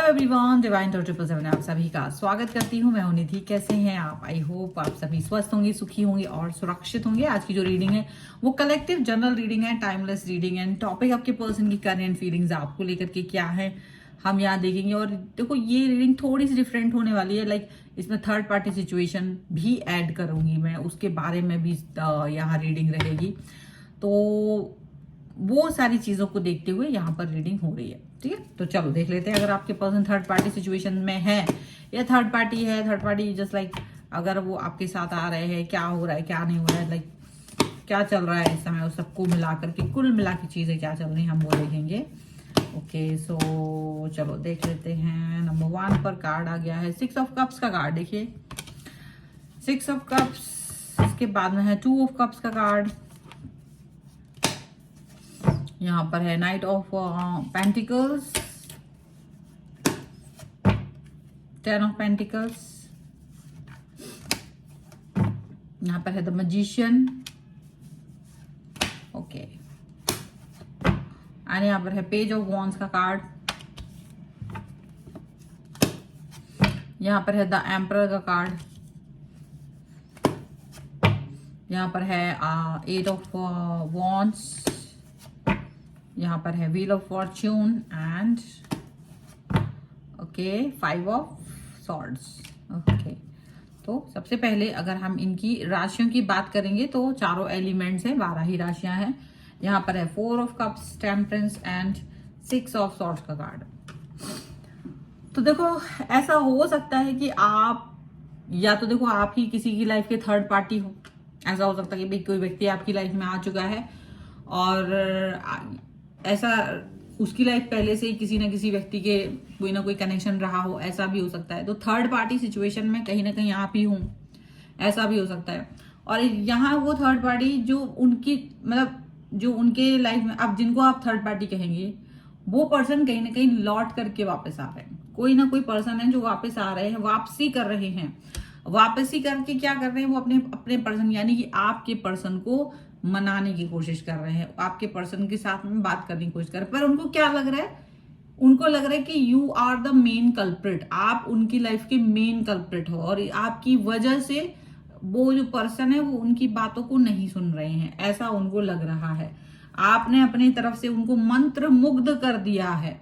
Everyone, divine 777 में आप सभी का स्वागत करती हूँ। मैं हूं निधि। कैसे हैं आप? आई होप आप सभी स्वस्थ होंगे, सुखी होंगे और सुरक्षित होंगे। आज की जो रीडिंग है वो कलेक्टिव जनरल रीडिंग है, टाइमलेस रीडिंग है। टॉपिक आपके पर्सन की करंट फीलिंग्स आपको लेकर के क्या है हम यहाँ देखेंगे। और देखो, ये रीडिंग थोड़ी सी डिफरेंट होने वाली है। लाइक इसमें थर्ड पार्टी सिचुएशन भी ऐड करूंगी मैं, उसके बारे में भी यहाँ रीडिंग रहेगी। तो वो सारी चीजों को देखते हुए यहाँ पर रीडिंग हो रही है। ठीक है, तो चलो देख लेते हैं। अगर आपके पर्सन थर्ड पार्टी सिचुएशन में है या थर्ड पार्टी है, थर्ड पार्टी जस्ट लाइक अगर वो आपके साथ आ रहे हैं, क्या हो रहा है क्या नहीं हो रहा है, लाइक क्या चल रहा है इस समय, उस सबको मिला करके कुल मिला की चीजें क्या चल रही है हम वो देखेंगे। ओके, सो चलो देख लेते हैं। नंबर 1 पर कार्ड आ गया है 6 ऑफ कप्स का कार्ड। देखिए 6 ऑफ कप्स, इसके बाद में है 2 ऑफ कप्स का कार्ड। यहाँ पर है night of pentacles, 10 of pentacles. यहाँ पर है द मैजिशियन। ओके, और यहाँ पर है पेज ऑफ वॉन्ड्स का कार्ड। यहाँ पर है द एम्परर का कार्ड। यहाँ पर है 8 ऑफ वॉन्ड्स। यहाँ पर है wheel of Fortune and okay 5 of swords. Okay, तो सबसे पहले अगर हम इनकी राशियों की बात करेंगे तो चारों एलिमेंट्स हैं, 12 ही राशियां हैं। यहाँ पर है 4 of cups, temperance and 6 of swords का कार्ड। तो देखो, ऐसा हो सकता है कि आप या तो देखो आप ही किसी की लाइफ के थर्ड पार्टी हो। ऐसा हो सकता है कि भाई कोई व्यक्ति आपकी लाइफ में आ चुका है और ऐसा उसकी लाइफ पहले से ही किसी ना किसी व्यक्ति के कोई ना कोई कनेक्शन रहा हो, ऐसा भी हो सकता है। तो थर्ड पार्टी सिचुएशन में कहीं ना कहीं आप ही हूं, ऐसा भी हो सकता है। और यहाँ वो थर्ड पार्टी जो उनकी मतलब जो उनके लाइफ में अब जिनको आप थर्ड पार्टी कहेंगे, वो पर्सन कहीं ना कहीं लौट करके वापस आ रहे हैं। कोई ना कोई पर्सन है जो वापस आ रहे हैं, वापसी कर रहे हैं। वापसी करके क्या कर रहे हैं, वो अपने पर्सन यानी कि आपके पर्सन को मनाने की कोशिश कर रहे हैं, आपके पर्सन के साथ में बात करने की कोशिश कर रहे हैं। पर उनको क्या लग रहा है, उनको लग रहा है कि you are the main culprit, आप उनकी लाइफ के मेन कल्प्रिट हो और आपकी वजह से वो जो पर्सन है वो उनकी बातों को नहीं सुन रहे हैं, ऐसा उनको लग रहा है। आपने अपनी तरफ से उनको मंत्र मुग्ध कर दिया है,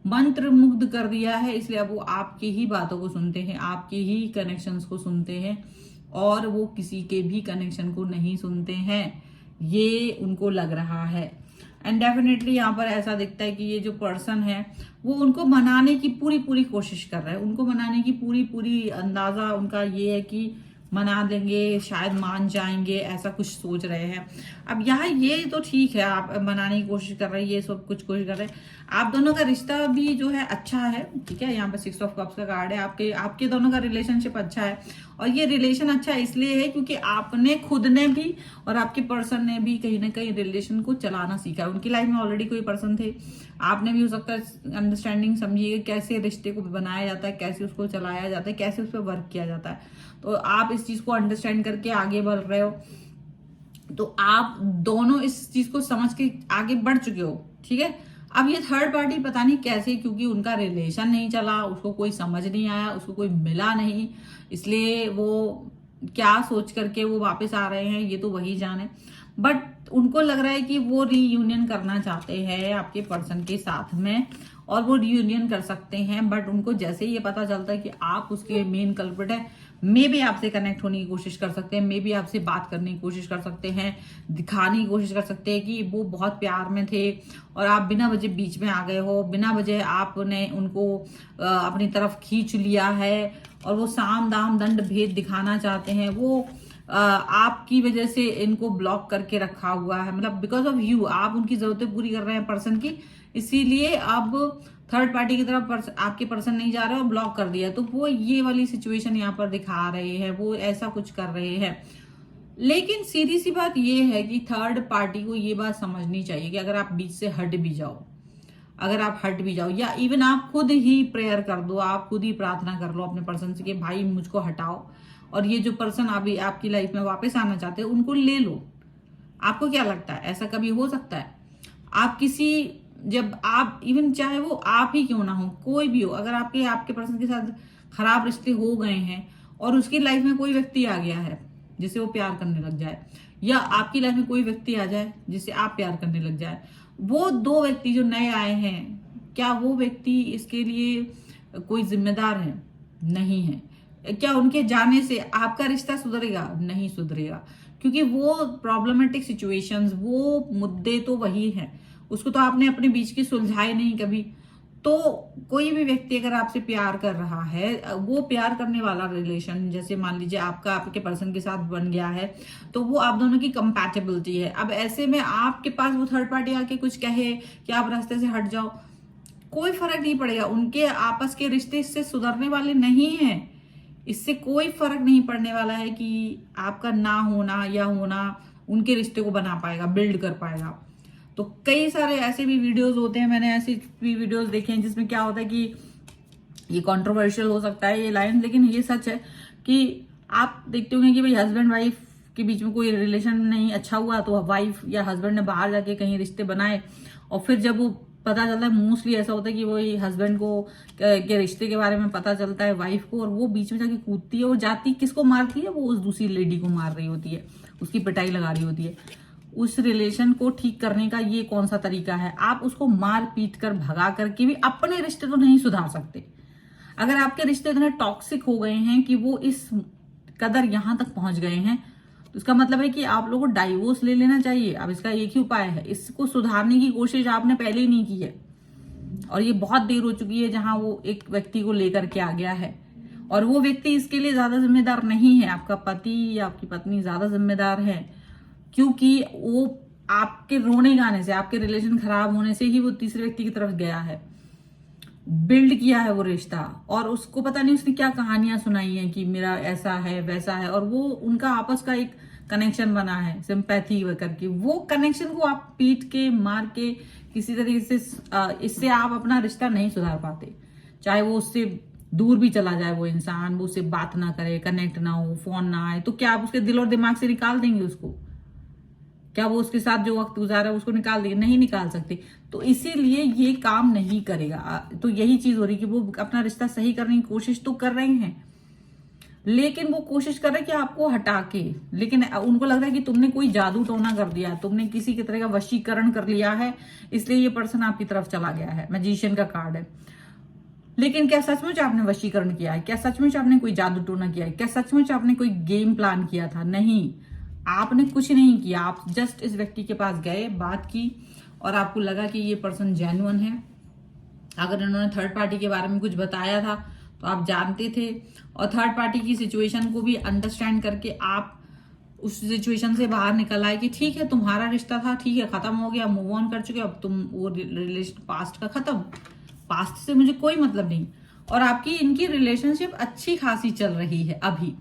मंत्र मुग्ध कर दिया है, इसलिए अब वो आपकी ही बातों को सुनते हैं, आपके ही कनेक्शंस को सुनते हैं और वो किसी के भी कनेक्शन को नहीं सुनते हैं, ये उनको लग रहा है। एंड डेफिनेटली यहाँ पर ऐसा दिखता है कि ये जो पर्सन है वो उनको मनाने की पूरी कोशिश कर रहा है। उनको मनाने की पूरी अंदाजा उनका ये है कि मना देंगे, शायद मान जाएंगे, ऐसा कुछ सोच रहे हैं। अब यहाँ ये तो ठीक है, आप मनाने की कोशिश कर रहे हैं, ये सब कुछ कोशिश कर रहे हैं। आप दोनों का रिश्ता भी जो है अच्छा है, ठीक है। यहाँ पर 6 ऑफ कप्स का कार्ड है। आपके दोनों का रिलेशनशिप अच्छा है और ये रिलेशन अच्छा इसलिए है क्योंकि आपने खुद ने भी और आपके पर्सन ने भी कहीं ना कहीं रिलेशन को चलाना सीखा है। उनकी लाइफ में ऑलरेडी कोई पर्सन थे, आपने भी हो सकता है अंडरस्टैंडिंग समझिएगा कैसे रिश्ते को बनाया जाता है, कैसे उसको चलाया जाता है, कैसे उस पर वर्क किया जाता है। तो आप इस चीज को अंडरस्टैंड करके आगे बढ़ रहे हो, तो आप दोनों इस चीज को समझ के आगे बढ़ चुके हो, ठीक है। अब ये थर्ड पार्टी पता नहीं कैसे, क्योंकि उनका रिलेशन नहीं चला, उसको कोई समझ नहीं आया, उसको कोई मिला नहीं, इसलिए वो क्या सोच करके वो वापस आ रहे हैं ये तो वही जाने। बट उनको लग रहा है कि वो रीयूनियन करना चाहते हैं आपके पर्सन के साथ में और वो रीयूनियन कर सकते हैं। बट उनको जैसे ही ये पता चलता है कि आप उसके मेन कल्प्रिट है, मे भी आपसे कनेक्ट होने की कोशिश कर सकते हैं, मे भी आपसे बात करने की कोशिश कर सकते हैं, दिखाने की कोशिश कर सकते हैं कि वो बहुत प्यार में थे और आप बिना वजह बीच में आ गए हो, बिना वजह आपने उनको अपनी तरफ खींच लिया है और वो साम दाम दंड भेद दिखाना चाहते हैं। वो आपकी वजह से इनको ब्लॉक करके रखा हुआ है, मतलब बिकॉज ऑफ यू आप उनकी जरूरतें पूरी कर रहे हैं पर्सन की, इसीलिए अब थर्ड पार्टी की तरफ आपके पर्सन नहीं जा रहे और ब्लॉक कर दिया। तो वो ये वाली सिचुएशन यहाँ पर दिखा रहे हैं, वो ऐसा कुछ कर रहे हैं। लेकिन सीधी सी बात ये है कि थर्ड पार्टी को ये बात समझनी चाहिए कि अगर आप बीच से हट भी जाओ, अगर आप हट भी जाओ या इवन आप खुद ही प्रेयर कर दो, आप खुद ही प्रार्थना कर लो अपने पर्सन से कि भाई मुझको हटाओ और ये जो पर्सन अभी आपकी लाइफ में वापस आना चाहते हैं उनको ले लो। आपको क्या लगता है ऐसा कभी हो सकता है? आप किसी जब आप इवन चाहे वो आप ही क्यों ना हो, कोई भी हो, अगर आपके पर्सन के साथ खराब रिश्ते हो गए हैं और उसकी लाइफ में कोई व्यक्ति आ गया है जिसे वो प्यार करने लग जाए, या आपकी लाइफ में कोई व्यक्ति आ जाए जिसे आप प्यार करने लग जाए, वो दो व्यक्ति जो नए आए हैं, क्या वो व्यक्ति इसके लिए कोई जिम्मेदार है? नहीं है। क्या उनके जाने से आपका रिश्ता सुधरेगा? नहीं सुधरेगा, क्योंकि वो प्रॉब्लमेटिक सिचुएशंस, वो मुद्दे तो वही हैं, उसको तो आपने अपने बीच की सुलझाए नहीं कभी। तो कोई भी व्यक्ति अगर आपसे प्यार कर रहा है, वो प्यार करने वाला रिलेशन, जैसे मान लीजिए आपका आपके पर्सन के साथ बन गया है, तो वो आप दोनों की कंपैटिबिलिटी है। अब ऐसे में आपके पास वो थर्ड पार्टी आके कुछ कहे कि आप रास्ते से हट जाओ, कोई फर्क नहीं पड़ेगा। उनके आपस के रिश्ते इससे सुधरने वाले नहीं हैं। इससे कोई फर्क नहीं पड़ने वाला है कि आपका ना होना या होना उनके रिश्ते को बना पाएगा, बिल्ड कर पाएगा। तो कई सारे ऐसे भी वीडियोस होते हैं, मैंने ऐसे भी वीडियोस देखे हैं जिसमें क्या होता है कि ये कंट्रोवर्शियल हो सकता है ये लाइन, लेकिन ये सच है कि आप देखते होंगे कि भाई हस्बैंड वाइफ के बीच में कोई रिलेशन नहीं अच्छा हुआ तो वाइफ या हस्बैंड ने बाहर जाके कहीं रिश्ते बनाए, और फिर जब वो पता चलता है, मोस्टली ऐसा होता है कि वही हस्बैंड को के रिश्ते के बारे में पता चलता है वाइफ को, और वो बीच में जाके कूदती है और जाती किसको मारती है? वो उस दूसरी लेडी को मार रही होती है, उसकी पिटाई लगा रही होती है। उस रिलेशन को ठीक करने का ये कौन सा तरीका है? आप उसको मार पीट कर भगा करके भी अपने रिश्ते तो नहीं सुधार सकते। अगर आपके रिश्ते इतने टॉक्सिक हो गए हैं कि वो इस कदर यहां तक पहुंच गए हैं, तो इसका मतलब है कि आप लोगों को डाइवोर्स ले लेना चाहिए। अब इसका एक ही उपाय है, इसको सुधारने की कोशिश आपने पहले ही नहीं की है, और ये बहुत देर हो चुकी है जहां वो एक व्यक्ति को लेकर के आ गया है, और वो व्यक्ति इसके लिए ज्यादा जिम्मेदार नहीं है। आपका पति या आपकी पत्नी ज्यादा जिम्मेदार है, क्योंकि वो आपके रोने गाने से, आपके रिलेशन खराब होने से ही वो तीसरे व्यक्ति की तरफ गया है, बिल्ड किया है वो रिश्ता, और उसको पता नहीं उसने क्या कहानियां सुनाई हैं कि मेरा ऐसा है वैसा है, और वो उनका आपस का एक कनेक्शन बना है सिंपैथी करके। वो कनेक्शन को आप पीट के मार के किसी तरीके से इससे आप अपना रिश्ता नहीं सुधार पाते। चाहे वो उससे दूर भी चला जाए वो इंसान, वो उससे बात ना करे, कनेक्ट ना हो, फोन ना आए, तो क्या आप उसके दिल और दिमाग से निकाल देंगे उसको? क्या वो उसके साथ जो वक्त गुजारा उसको निकाल देंगे? नहीं निकाल सकते। तो इसीलिए ये काम नहीं करेगा। तो यही चीज हो रही कि वो अपना रिश्ता सही करने की कोशिश तो कर रहे हैं, लेकिन वो कोशिश कर रहे हैं कि आपको हटा के, लेकिन उनको लग रहा है कि तुमने कोई जादू टोना कर दिया, तुमने किसी की तरह का वशीकरण कर लिया है, इसलिए ये पर्सन आपकी तरफ चला गया है। मैजिशियन का कार्ड है। लेकिन क्या सचमुच आपने वशीकरण किया है? क्या सचमुच आपने कोई जादू टोना किया है? क्या सचमुच आपने कोई गेम प्लान किया था? नहीं, आपने कुछ नहीं किया। आप जस्ट इस व्यक्ति के पास गए, बात की, और आपको लगा कि ये पर्सन जेन्युइन है। अगर इन्होंने थर्ड पार्टी के बारे में कुछ बताया था तो आप जानते थे, और थर्ड पार्टी की सिचुएशन को भी अंडरस्टैंड करके आप उस सिचुएशन से बाहर निकल आए कि ठीक है, तुम्हारा रिश्ता था, ठीक है, खत्म हो गया, मूव ऑन कर चुके, अब तुम वो रिलेशन पास्ट का खत्म, पास्ट से मुझे कोई मतलब नहीं। और आपकी इनकी रिलेशनशिप अच्छी खासी चल रही है अभी,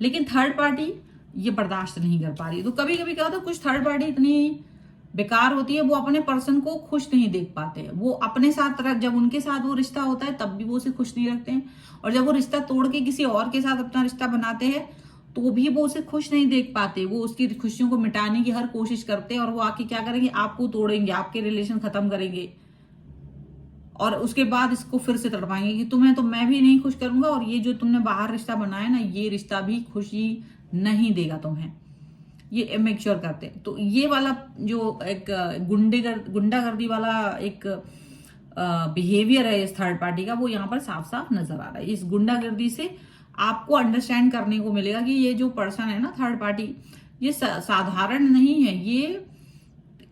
लेकिन थर्ड पार्टी ये बर्दाश्त नहीं कर पा रही। तो कभी कभी क्या होता है, कुछ थर्ड पार्टी इतनी बेकार होती है, वो अपने पर्सन को खुश नहीं देख पाते। वो अपने साथ, जब उनके साथ वो रिश्ता होता है तब भी वो उसे खुश नहीं रखते हैं, और जब वो रिश्ता तोड़ के किसी और के साथ अपना रिश्ता बनाते हैं तो भी वो उसे खुश नहीं देख पाते। वो उसकी खुशियों को मिटाने की हर कोशिश करते हैं, और वो आके क्या करेंगे, आपको तोड़ेंगे, आपके रिलेशन खत्म करेंगे, और उसके बाद इसको फिर से तड़पाएंगे कि तुम्हें तो मैं भी नहीं खुश करूंगा, और ये जो तुमने बाहर रिश्ता बनाया ना, ये रिश्ता भी खुशी नहीं देगा तुम्हें। ये मेक श्योर करते हैं। तो ये वाला जो एक गुंडागर्दी वाला एक बिहेवियर है इस थर्ड पार्टी का, वो यहाँ पर साफ साफ नजर आ रहा है। इस गुंडागर्दी से आपको अंडरस्टैंड करने को मिलेगा कि ये जो पर्सन है ना थर्ड पार्टी, ये साधारण नहीं है। ये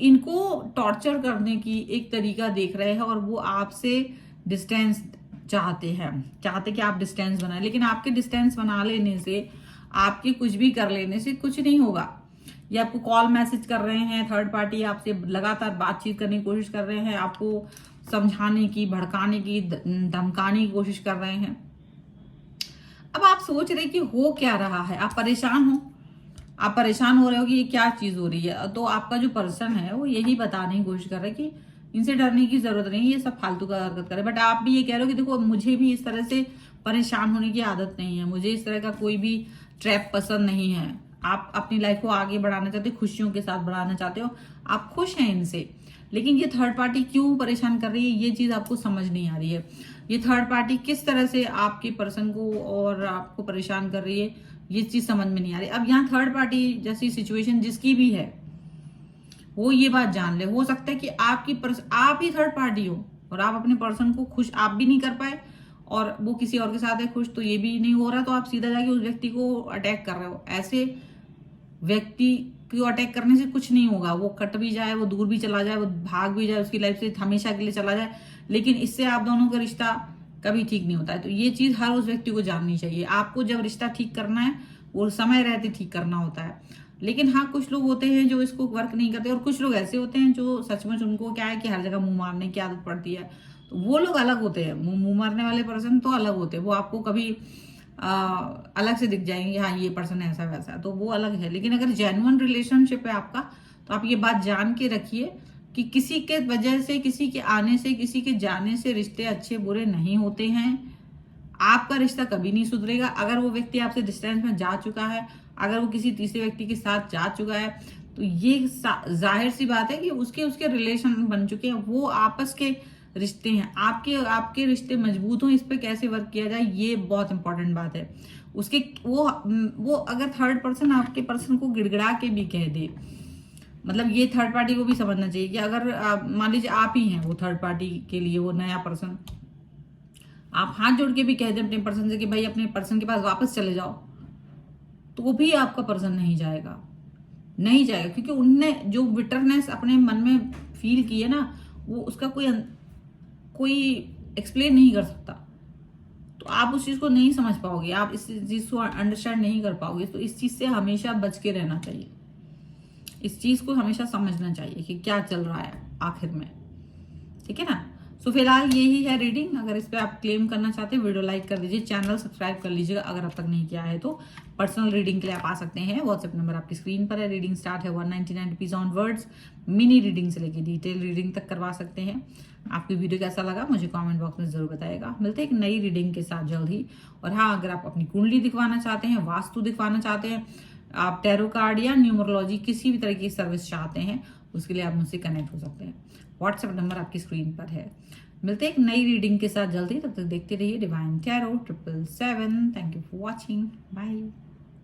इनको टॉर्चर करने की एक तरीका देख रहे हैं, और वो आपसे डिस्टेंस चाहते कि आप डिस्टेंस बनाए। लेकिन आपके डिस्टेंस बना लेने से, आपके कुछ भी कर लेने से कुछ नहीं होगा। ये आपको कॉल मैसेज कर रहे हैं, थर्ड पार्टी आपसे लगातार बातचीत करने की कोशिश कर रहे हैं, आपको समझाने की, भड़काने की, धमकाने की कोशिश कर रहे हैं। अब आप सोच रहे कि हो क्या रहा है, आप परेशान हो रहे हो कि ये क्या चीज हो रही है। तो आपका जो पर्सन है वो यही बताने की कोशिश कर रहा है कि इनसे डरने की जरूरत नहीं, ये सब फालतू का हरकत करे। बट आप भी ये कह रहे हो कि देखो, मुझे भी इस तरह से परेशान होने की आदत नहीं है, मुझे इस तरह का कोई भी ट्रैप पसंद नहीं है। आप अपनी लाइफ को आगे बढ़ाना चाहते हो, खुशियों के साथ बढ़ाना चाहते हो, आप खुश हैं इनसे, लेकिन ये थर्ड पार्टी क्यों परेशान कर रही है ये चीज आपको समझ नहीं आ रही है। ये थर्ड पार्टी किस तरह से आपके पर्सन को और आपको परेशान कर रही है ये चीज समझ में नहीं आ रही। अब यहाँ थर्ड पार्टी जैसी सिचुएशन जिसकी भी है वो ये बात जान ले, हो सकता है कि आप ही थर्ड पार्टी हो और आप अपने पर्सन को खुश आप भी नहीं कर पाए और वो किसी और के साथ है खुश, तो ये भी नहीं हो रहा, तो आप सीधा जाके उस व्यक्ति को अटैक कर रहे हो। ऐसे व्यक्ति को अटैक करने से कुछ नहीं होगा, वो कट भी जाए, वो दूर भी चला जाए, वो भाग भी जाए, उसकी लाइफ से हमेशा के लिए चला जाए, लेकिन इससे आप दोनों का रिश्ता कभी ठीक नहीं होता है। तो ये चीज हर उस व्यक्ति को जाननी चाहिए। आपको जब रिश्ता ठीक करना है वो समय रहते ठीक करना होता है, लेकिन हाँ कुछ लोग होते हैं जो इसको वर्क नहीं करते और कुछ लोग ऐसे होते हैं जो सचमुच उनको क्या है कि हर जगह मुंह मारने की आदत पड़ती है, तो वो लोग अलग होते हैं। मुंह मारने वाले पर्सन तो अलग होते हैं, वो आपको कभी अलग से दिख जाएंगे, हाँ ये पर्सन ऐसा वैसा, तो वो अलग है। लेकिन अगर जेन्युइन रिलेशनशिप है आपका तो आप ये बात जान के रखिए कि किसी के वजह से, किसी के आने से, किसी के जाने से रिश्ते अच्छे बुरे नहीं होते हैं। आपका रिश्ता कभी नहीं सुधरेगा। अगर वो व्यक्ति आपसे डिस्टेंस में जा चुका है, अगर वो किसी तीसरे व्यक्ति के साथ जा चुका है, तो ये जाहिर सी बात है कि उसके रिलेशन बन चुके हैं, वो आपस के रिश्ते हैं। आपके रिश्ते मजबूत हों, इस पे कैसे वर्क किया जाए ये बहुत इंपॉर्टेंट बात है। उसके वो अगर थर्ड पर्सन आपके पर्सन को गिड़गिड़ा के भी कह दे, मतलब ये थर्ड पार्टी को भी समझना चाहिए कि अगर मान लीजिए आप ही हैं वो थर्ड पार्टी के लिए वो नया पर्सन, आप हाथ जोड़ के भी कह दें अपने पर्सन से कि भाई अपने पर्सन के पास वापस चले जाओ, तो भी आपका पर्सन नहीं जाएगा, नहीं जाएगा, क्योंकि उनने जो बिटरनेस अपने मन में फील की है ना, वो उसका कोई एक्सप्लेन नहीं कर सकता। तो आप उस चीज को नहीं समझ पाओगे, आप इस चीज को अंडरस्टैंड नहीं कर पाओगे। तो इस चीज से हमेशा बच के रहना चाहिए, इस चीज को हमेशा समझना चाहिए कि क्या चल रहा है आखिर में, ठीक है ना। सो फिलहाल यही है रीडिंग। अगर इस पे आप क्लेम करना चाहते हैं वीडियो लाइक कर दीजिए, चैनल सब्सक्राइब कर लीजिएगा अगर अब तक नहीं किया है तो। पर्सनल रीडिंग के लिए आप आ सकते हैं, व्हाट्सएप नंबर आपकी स्क्रीन पर है। रीडिंग स्टार्ट है 199 रुपीज ऑनवर्ड्स। मिनी रीडिंग से लेके डिटेल रीडिंग तक करवा सकते हैं। आपकी वीडियो कैसा लगा मुझे कमेंट बॉक्स में जरूर बताएगा। मिलते हैं एक नई रीडिंग के साथ जल्द ही। और हाँ, अगर आप अपनी कुंडली दिखवाना चाहते हैं, वास्तु दिखवाना चाहते हैं, आप टैरो कार्ड या न्यूमरोलॉजी किसी भी तरह की सर्विस चाहते हैं, उसके लिए आप मुझसे कनेक्ट हो सकते हैं। व्हाट्सएप नंबर आपकी स्क्रीन पर है। मिलते हैं एक नई रीडिंग के साथ जल्दी, तब तक देखते रहिए divine tarot 777। Thank you for watching, bye.